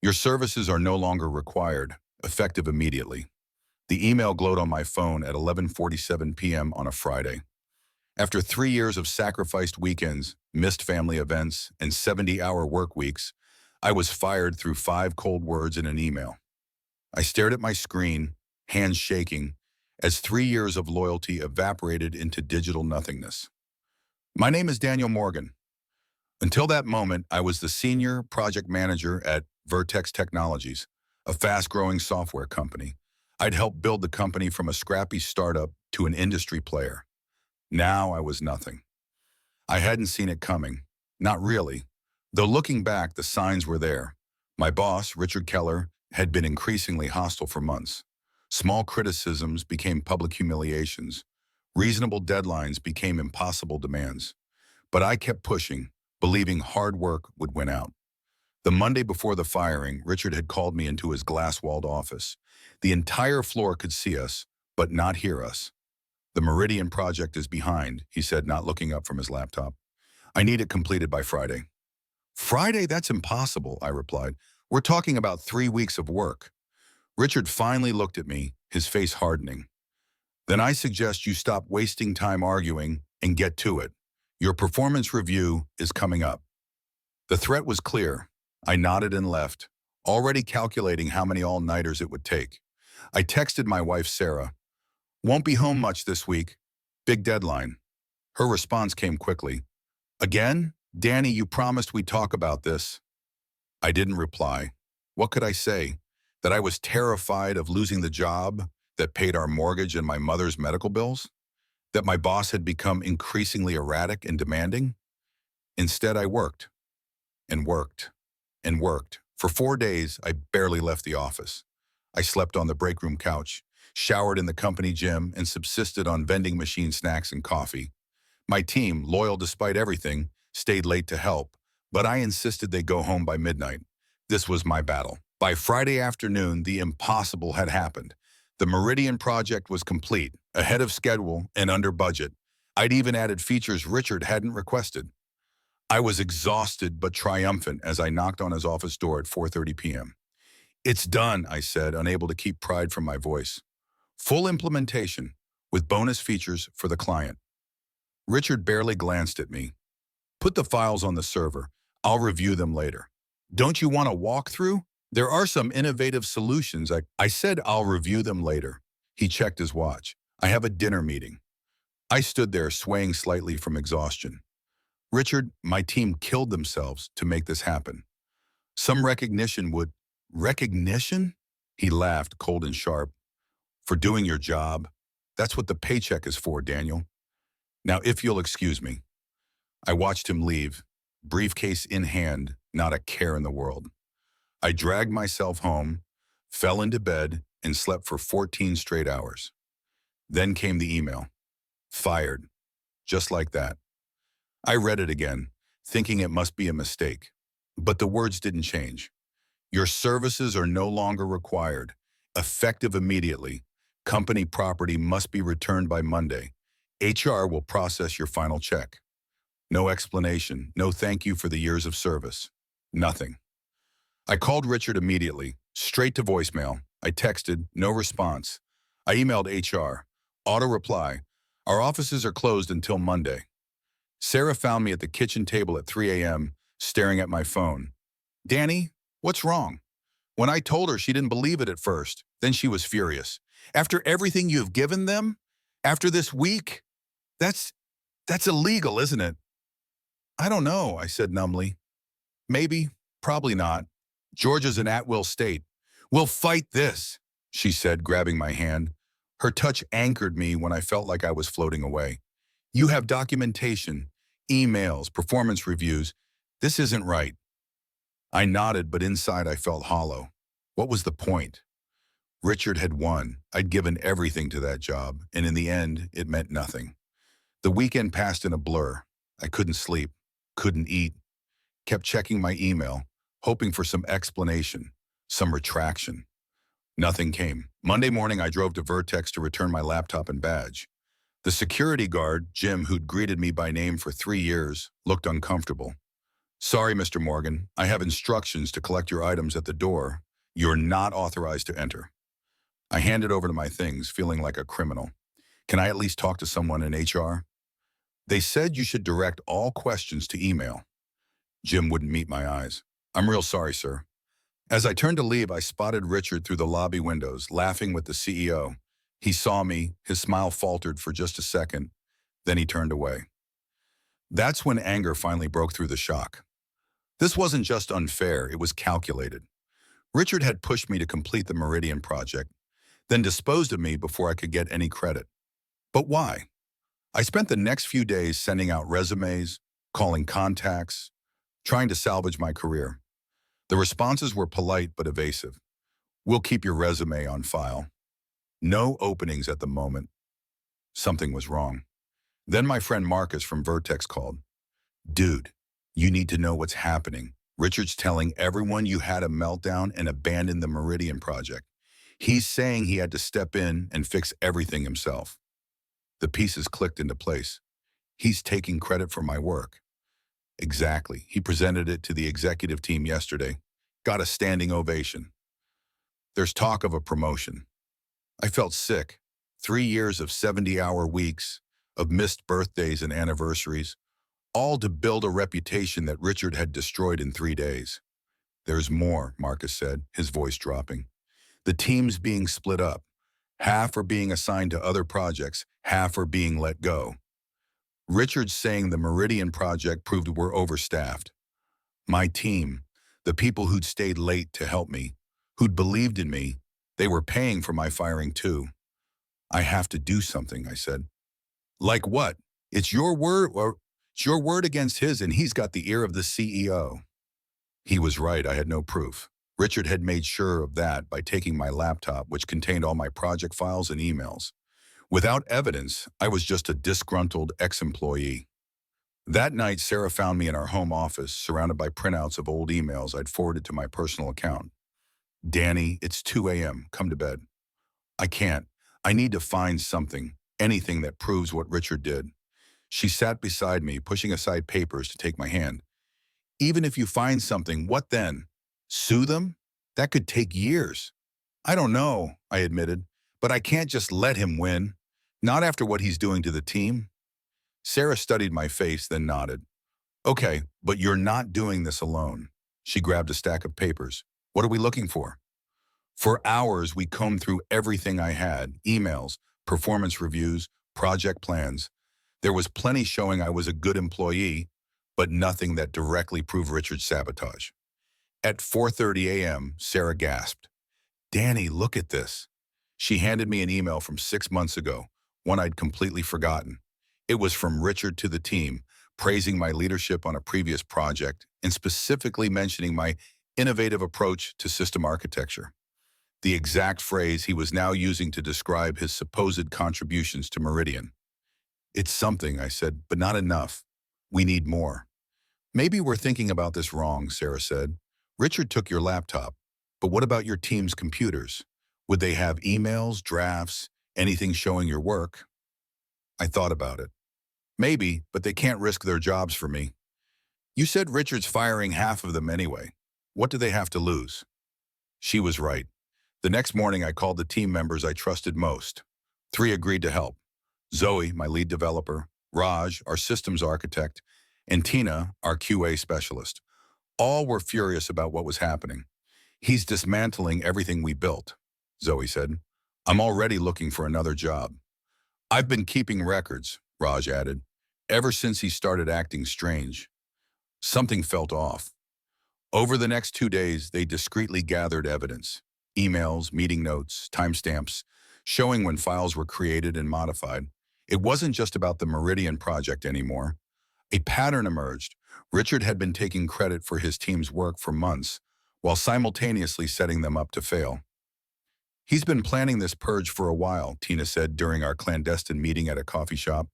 Your services are no longer required, effective immediately. The email glowed on my phone at 11:47 p.m. on a Friday. After 3 years of sacrificed weekends, missed family events, and 70-hour work weeks, I was fired through 5 cold words in an email. I stared at my screen, hands shaking, as 3 years of loyalty evaporated into digital nothingness. My name is Daniel Morgan. Until that moment, I was the senior project manager at Vertex Technologies, a fast-growing software company. I'd helped build the company from a scrappy startup to an industry player. Now I was nothing. I hadn't seen it coming. Not really. Though looking back, the signs were there. My boss, Richard Keller, had been increasingly hostile for months. Small criticisms became public humiliations. Reasonable deadlines became impossible demands. But I kept pushing, believing hard work would win out. The Monday before the firing, Richard had called me into his glass-walled office. The entire floor could see us, but not hear us. "The Meridian project is behind," he said, not looking up from his laptop. "I need it completed by Friday." "Friday? That's impossible," I replied. "We're talking about 3 weeks of work." Richard finally looked at me, his face hardening. "Then I suggest you stop wasting time arguing and get to it. Your performance review is coming up." The threat was clear. I nodded and left, already calculating how many all-nighters it would take. I texted my wife, Sarah. "Won't be home much this week. Big deadline." Her response came quickly. "Again? Danny, you promised we'd talk about this." I didn't reply. What could I say? That I was terrified of losing the job that paid our mortgage and my mother's medical bills? That my boss had become increasingly erratic and demanding? Instead, I worked and worked and worked. For 4 days, I barely left the office. I slept on the break room couch, showered in the company gym, and subsisted on vending machine snacks and coffee. My team, loyal despite everything, stayed late to help, but I insisted they go home by midnight. This was my battle. By Friday afternoon, the impossible had happened. The Meridian project was complete, ahead of schedule and under budget. I'd even added features Richard hadn't requested. I was exhausted but triumphant as I knocked on his office door at 4:30 p.m. "It's done," I said, unable to keep pride from my voice. "Full implementation, with bonus features for the client." Richard barely glanced at me. "Put the files on the server. I'll review them later." "Don't you want a walkthrough? There are some innovative solutions." I said I'll review them later. He checked his watch. "I have a dinner meeting." I stood there swaying slightly from exhaustion. "Richard, my team killed themselves to make this happen. Some recognition would—" "Recognition?" He laughed, cold and sharp. "For doing your job. That's what the paycheck is for, Daniel. Now, if you'll excuse me." I watched him leave, briefcase in hand, not a care in the world. I dragged myself home, fell into bed, and slept for 14 straight hours. Then came the email. "Fired." Just like that. I read it again, thinking it must be a mistake. But the words didn't change. "Your services are no longer required. Effective immediately. Company property must be returned by Monday. HR will process your final check." No explanation, no thank you for the years of service. Nothing. I called Richard immediately, straight to voicemail. I texted, no response. I emailed HR. Auto reply, "Our offices are closed until Monday." Sarah found me at the kitchen table at 3 a.m., staring at my phone. "Danny, what's wrong?" When I told her, she didn't believe it at first. Then she was furious. "After everything you've given them? After this week? That's illegal, isn't it?" "I don't know," I said numbly. "Maybe, probably not. Georgia's an at-will state." "We'll fight this," she said, grabbing my hand. Her touch anchored me when I felt like I was floating away. "You have documentation, emails, performance reviews. This isn't right." I nodded, but inside I felt hollow. What was the point? Richard had won. I'd given everything to that job, and in the end, it meant nothing. The weekend passed in a blur. I couldn't sleep, couldn't eat, kept checking my email, hoping for some explanation, some retraction. Nothing came. Monday morning, I drove to Vertex to return my laptop and badge. The security guard, Jim, who'd greeted me by name for 3 years, looked uncomfortable. Sorry, Mr. Morgan. I have instructions to collect your items at the door. You're not authorized to enter. I handed over to my things, feeling like a criminal. Can I at least talk to someone in HR? They said you should direct all questions to email. Jim wouldn't meet my eyes. I'm real sorry, sir. As I turned to leave, I spotted Richard through the lobby windows, laughing with the CEO. He saw me, his smile faltered for just a second, then he turned away. That's when anger finally broke through the shock. This wasn't just unfair, it was calculated. Richard had pushed me to complete the Meridian project, then disposed of me before I could get any credit. But why? I spent the next few days sending out resumes, calling contacts, trying to salvage my career. The responses were polite but evasive. We'll keep your resume on file. No openings at the moment. Something was wrong. Then my friend Marcus from Vertex called. Dude, you need to know what's happening. Richard's telling everyone you had a meltdown and abandoned the Meridian project. He's saying he had to step in and fix everything himself. The pieces clicked into place. He's taking credit for my work. Exactly. He presented it to the executive team yesterday. Got a standing ovation. There's talk of a promotion. I felt sick. 3 years of 70-hour weeks, of missed birthdays and anniversaries, all to build a reputation that Richard had destroyed in 3 days. There's more, Marcus said, his voice dropping. The team's being split up. Half are being assigned to other projects, half are being let go. Richard's saying the Meridian project proved we're overstaffed. My team, the people who'd stayed late to help me, who'd believed in me, they were paying for my firing too. I have to do something, I said. Like what? It's your word against his, and he's got the ear of the CEO. He was right, I had no proof. Richard had made sure of that by taking my laptop, which contained all my project files and emails. Without evidence, I was just a disgruntled ex-employee. That night, Sarah found me in our home office, surrounded by printouts of old emails I'd forwarded to my personal account. Danny, it's 2 a.m. Come to bed. I can't. I need to find something, anything that proves what Richard did. She sat beside me, pushing aside papers to take my hand. Even if you find something, what then? Sue them? That could take years. I don't know, I admitted, but I can't just let him win. Not after what he's doing to the team. Sarah studied my face, then nodded. Okay, but you're not doing this alone. She grabbed a stack of papers. What are we looking for? For hours, we combed through everything I had, emails, performance reviews, project plans. There was plenty showing I was a good employee, but nothing that directly proved Richard's sabotage. At 4:30 a.m., Sarah gasped. Danny, look at this. She handed me an email from 6 months ago, one I'd completely forgotten. It was from Richard to the team, praising my leadership on a previous project and specifically mentioning my innovative approach to system architecture. The exact phrase he was now using to describe his supposed contributions to Meridian. It's something, I said, but not enough. We need more. Maybe we're thinking about this wrong, Sarah said. Richard took your laptop, but what about your team's computers? Would they have emails, drafts, anything showing your work? I thought about it. Maybe, but they can't risk their jobs for me. You said Richard's firing half of them anyway. What do they have to lose? She was right. The next morning, I called the team members I trusted most. 3 agreed to help. Zoe, my lead developer, Raj, our systems architect, and Tina, our QA specialist. All were furious about what was happening. He's dismantling everything we built, Zoe said. I'm already looking for another job. I've been keeping records, Raj added, ever since he started acting strange. Something felt off. Over the next 2 days, they discreetly gathered evidence. Emails, meeting notes, timestamps, showing when files were created and modified. It wasn't just about the Meridian project anymore. A pattern emerged. Richard had been taking credit for his team's work for months, while simultaneously setting them up to fail. He's been planning this purge for a while, Tina said during our clandestine meeting at a coffee shop.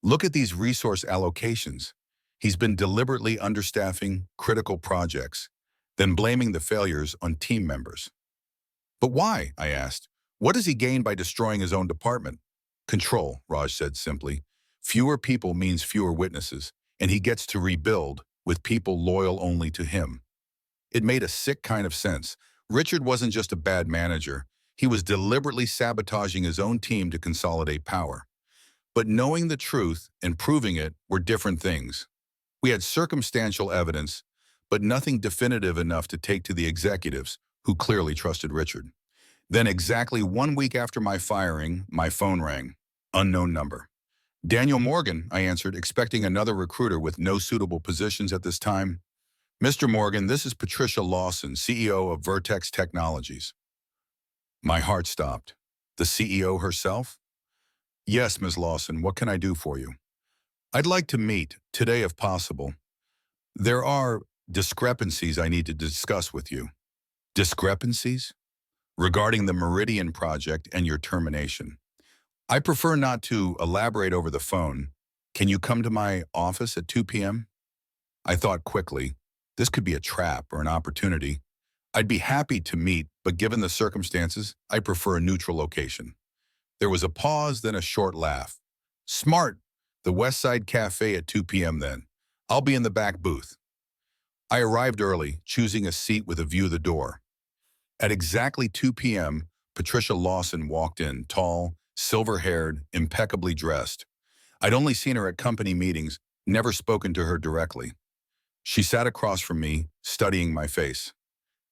Look at these resource allocations. He's been deliberately understaffing critical projects, then blaming the failures on team members. But why? I asked. What does he gain by destroying his own department? Control, Raj said simply. Fewer people means fewer witnesses, and he gets to rebuild with people loyal only to him. It made a sick kind of sense. Richard wasn't just a bad manager. He was deliberately sabotaging his own team to consolidate power. But knowing the truth and proving it were different things. We had circumstantial evidence, but nothing definitive enough to take to the executives, who clearly trusted Richard. Then exactly 1 week after my firing, my phone rang. Unknown number. Daniel Morgan, I answered, expecting another recruiter with no suitable positions at this time. Mr. Morgan, this is Patricia Lawson, CEO of Vertex Technologies. My heart stopped. The CEO herself? Yes, Ms. Lawson, what can I do for you? I'd like to meet, today if possible. There are discrepancies I need to discuss with you. Discrepancies? Regarding the Meridian project and your termination. I prefer not to elaborate over the phone. Can you come to my office at 2 p.m.? I thought quickly, this could be a trap or an opportunity. I'd be happy to meet, but given the circumstances, I prefer a neutral location. There was a pause, then a short laugh. Smart. The West Side Cafe at 2 p.m. then. I'll be in the back booth. I arrived early, choosing a seat with a view of the door. At exactly 2 p.m., Patricia Lawson walked in, tall, silver-haired, impeccably dressed. I'd only seen her at company meetings, never spoken to her directly. She sat across from me, studying my face.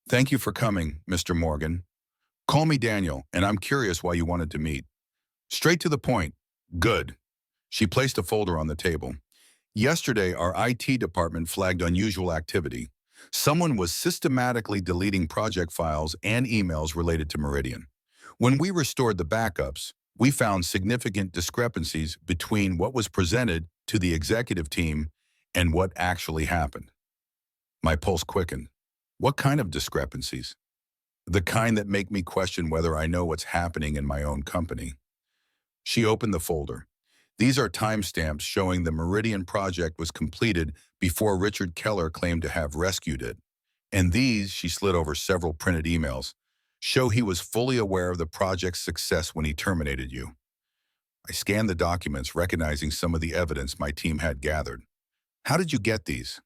Thank you for coming, Mr. Morgan. Call me Daniel, and I'm curious why you wanted to meet. Straight to the point. Good. She placed a folder on the table. Yesterday, our IT department flagged unusual activity. Someone was systematically deleting project files and emails related to Meridian. When we restored the backups, we found significant discrepancies between what was presented to the executive team and what actually happened. My pulse quickened. What kind of discrepancies? The kind that make me question whether I know what's happening in my own company. She opened the folder. These are timestamps showing the Meridian project was completed before Richard Keller claimed to have rescued it. And these, she slid over several printed emails, show he was fully aware of the project's success when he terminated you. I scanned the documents, recognizing some of the evidence my team had gathered. How did you get these?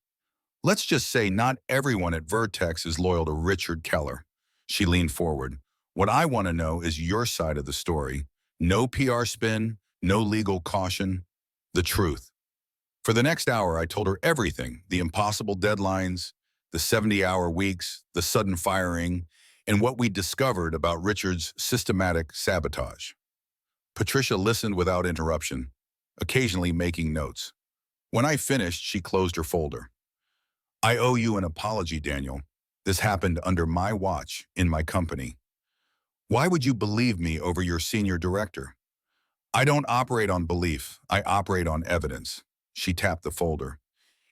Let's just say not everyone at Vertex is loyal to Richard Keller. She leaned forward. What I want to know is your side of the story. No PR spin, no legal caution, the truth. For the next hour, I told her everything, the impossible deadlines, the 70-hour weeks, the sudden firing, and what we discovered about Richard's systematic sabotage. Patricia listened without interruption, occasionally making notes. When I finished, she closed her folder. I owe you an apology, Daniel. This happened under my watch, in my company. Why would you believe me over your senior director? I don't operate on belief, I operate on evidence. She tapped the folder.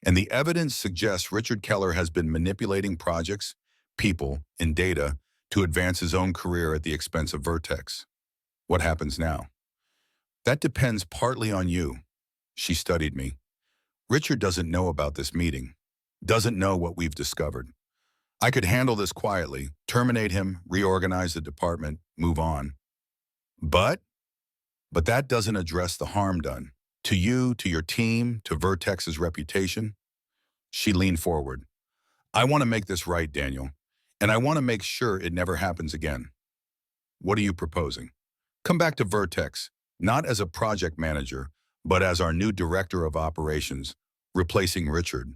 And the evidence suggests Richard Keller has been manipulating projects, people, and data to advance his own career at the expense of Vertex. What happens now? That depends partly on you. She studied me. Richard doesn't know about this meeting, doesn't know what we've discovered. I could handle this quietly, terminate him, reorganize the department, move on. But that doesn't address the harm done. To you, to your team, to Vertex's reputation. She leaned forward. I want to make this right, Daniel, and I want to make sure it never happens again. What are you proposing? Come back to Vertex, not as a project manager, but as our new director of operations, replacing Richard.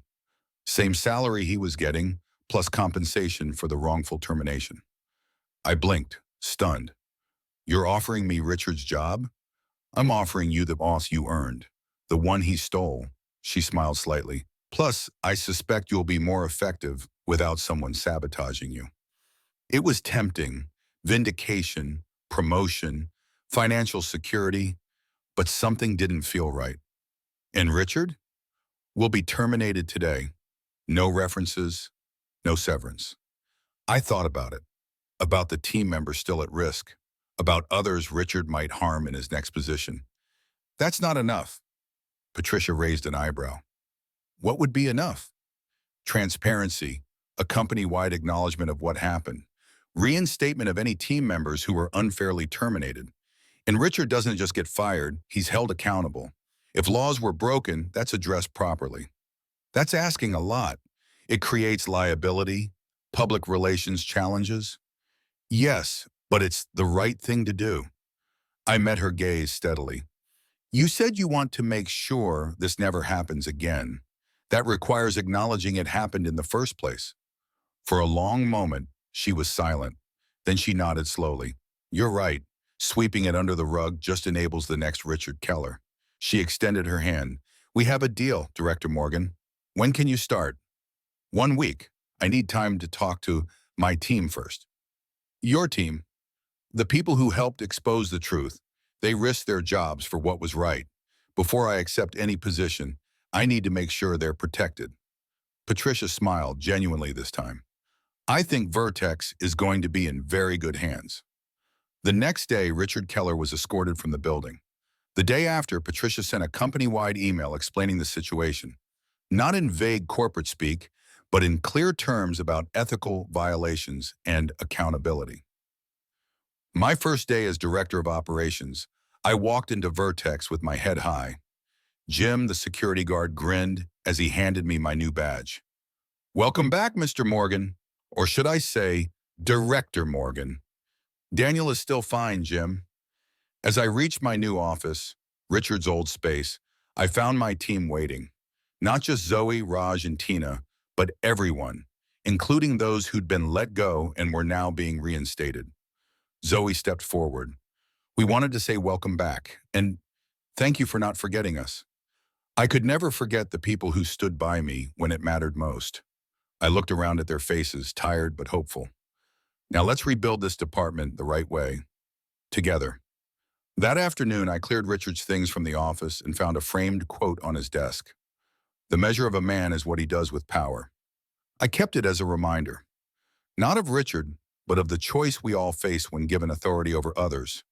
Same salary he was getting, plus compensation for the wrongful termination. I blinked, stunned. You're offering me Richard's job? I'm offering you the boss you earned, the one he stole. She smiled slightly. Plus, I suspect you'll be more effective without someone sabotaging you. It was tempting, vindication, promotion, financial security, but something didn't feel right. And Richard? Will be terminated today. No references, no severance. I thought about the team members still at risk, about others Richard might harm in his next position. That's not enough. Patricia raised an eyebrow. What would be enough? Transparency, a company-wide acknowledgement of what happened, reinstatement of any team members who were unfairly terminated. And Richard doesn't just get fired, he's held accountable. If laws were broken, that's addressed properly. That's asking a lot. It creates liability, public relations challenges. Yes, but it's the right thing to do. I met her gaze steadily. You said you want to make sure this never happens again. That requires acknowledging it happened in the first place. For a long moment, she was silent. Then she nodded slowly. You're right. Sweeping it under the rug just enables the next Richard Keller. She extended her hand. We have a deal, Director Morgan. When can you start? 1 week. I need time to talk to my team first. Your team. The people who helped expose the truth. They risked their jobs for what was right. Before I accept any position, I need to make sure they're protected. Patricia smiled genuinely this time. I think Vertex is going to be in very good hands. The next day, Richard Keller was escorted from the building. The day after, Patricia sent a company-wide email explaining the situation, not in vague corporate speak, but in clear terms about ethical violations and accountability. My first day as director of operations, I walked into Vertex with my head high. Jim, the security guard, grinned as he handed me my new badge. Welcome back, Mr. Morgan. Or should I say, Director Morgan. Daniel is still fine, Jim. As I reached my new office, Richard's old space, I found my team waiting. Not just Zoe, Raj, and Tina, but everyone, including those who'd been let go and were now being reinstated. Zoe stepped forward. We wanted to say welcome back, and thank you for not forgetting us. I could never forget the people who stood by me when it mattered most. I looked around at their faces, tired but hopeful. Now let's rebuild this department the right way, together. That afternoon, I cleared Richard's things from the office and found a framed quote on his desk. The measure of a man is what he does with power. I kept it as a reminder, not of Richard, but of the choice we all face when given authority over others.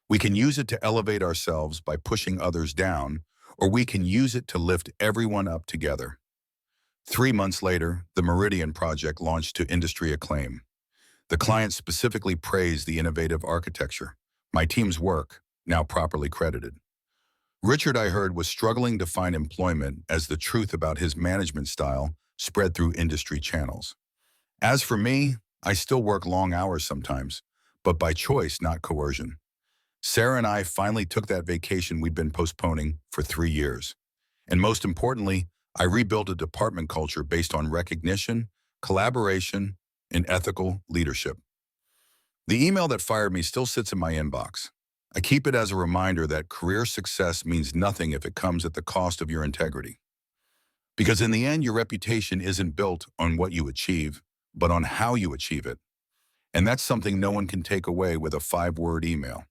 We can use it to elevate ourselves by pushing others down, or we can use it to lift everyone up together. 3 months later, the Meridian project launched to industry acclaim. The client specifically praised the innovative architecture, my team's work, now properly credited. Richard, I heard, was struggling to find employment as the truth about his management style spread through industry channels. As for me, I still work long hours sometimes, but by choice, not coercion. Sarah and I finally took that vacation we'd been postponing for 3 years. And most importantly, I rebuilt a department culture based on recognition, collaboration, and ethical leadership. The email that fired me still sits in my inbox. I keep it as a reminder that career success means nothing if it comes at the cost of your integrity. Because in the end, your reputation isn't built on what you achieve, but on how you achieve it. And that's something no one can take away with a 5-word email.